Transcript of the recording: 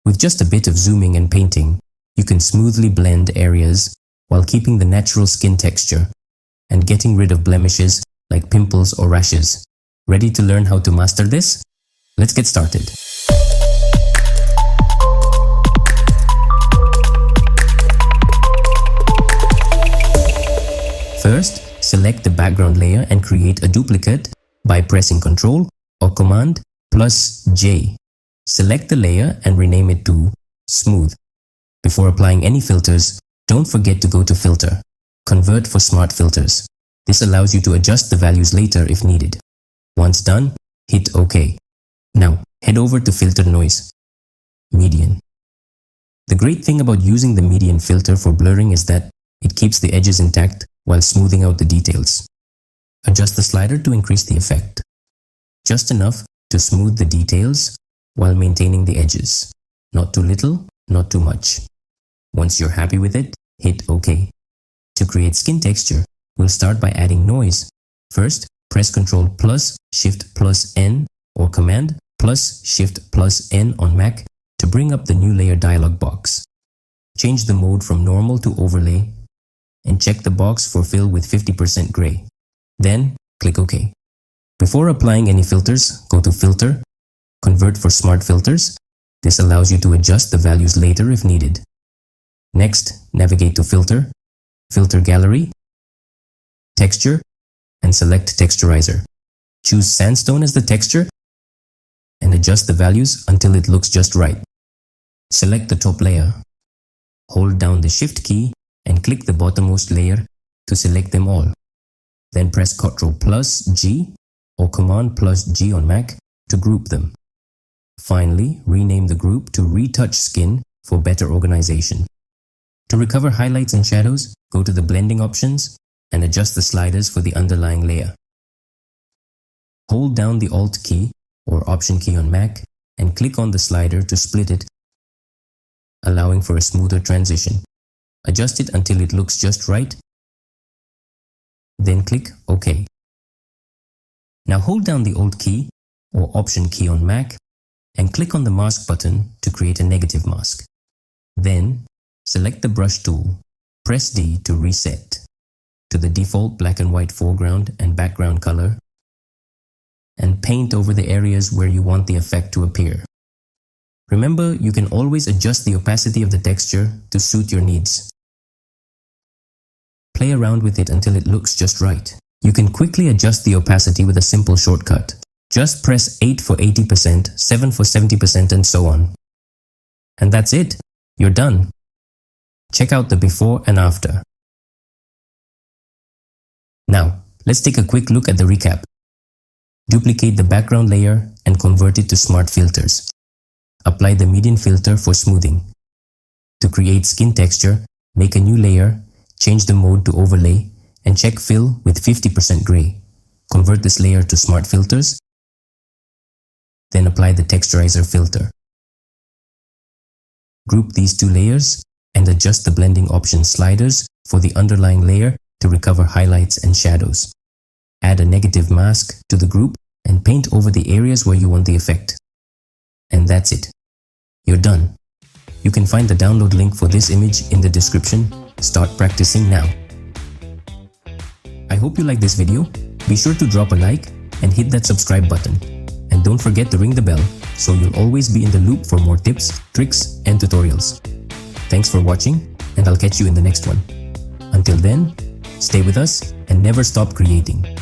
With just a bit of zooming and painting, you can smoothly blend areas while keeping the natural skin texture and getting rid of blemishes like pimples or rashes. Ready to learn how to master this? Let's get started. First, select the background layer and create a duplicate by pressing Ctrl or Command plus J. Select the layer and rename it to Smooth. Before applying any filters, don't forget to go to Filter. Convert for Smart Filters. This allows you to adjust the values later if needed. Once done, hit OK. Now, head over to Filter Noise. Median. The great thing about using the median filter for blurring is that it keeps the edges intact while smoothing out the details. Adjust the slider to increase the effect. Just enough to smooth the details while maintaining the edges. Not too little, not too much. Once you're happy with it, hit OK. To create skin texture, we'll start by adding noise. First, press Ctrl plus Shift plus N or Command plus Shift plus N on Mac to bring up the new layer dialog box. Change the mode from normal to overlay and check the box for fill with 50% gray. Then, click OK. Before applying any filters, go to Filter, Convert for Smart Filters. This allows you to adjust the values later if needed. Next, navigate to Filter, Filter Gallery, Texture, and select Texturizer. Choose Sandstone as the texture and adjust the values until it looks just right. Select the top layer. Hold down the Shift key and click the bottommost layer to select them all. Then press Ctrl plus G or Command plus G on Mac to group them. Finally, rename the group to Retouch Skin for better organization. To recover highlights and shadows, go to the blending options and adjust the sliders for the underlying layer. Hold down the Alt key or Option key on Mac and click on the slider to split it, allowing for a smoother transition. Adjust it until it looks just right, then click OK. Now hold down the Alt key or Option key on Mac and click on the Mask button to create a negative mask. Then, select the Brush tool, press D to reset to the default black and white foreground and background color, and paint over the areas where you want the effect to appear. Remember, you can always adjust the opacity of the texture to suit your needs. Play around with it until it looks just right. You can quickly adjust the opacity with a simple shortcut. Just press 8 for 80%, 7 for 70% and so on. And that's it. You're done. Check out the before and after. Now, let's take a quick look at the recap. Duplicate the background layer and convert it to Smart Filters. Apply the median filter for smoothing. To create skin texture, make a new layer, change the mode to overlay, and check fill with 50% gray. Convert this layer to Smart Filters. Then apply the Texturizer filter. Group these two layers and adjust the blending option sliders for the underlying layer to recover highlights and shadows. Add a negative mask to the group and paint over the areas where you want the effect. And that's it. You're done. You can find the download link for this image in the description. Start practicing now. I hope you like this video. Be sure to drop a like and hit that subscribe button. And don't forget to ring the bell so you'll always be in the loop for more tips, tricks, and tutorials. Thanks for watching, and I'll catch you in the next one. Until then, stay with us and never stop creating.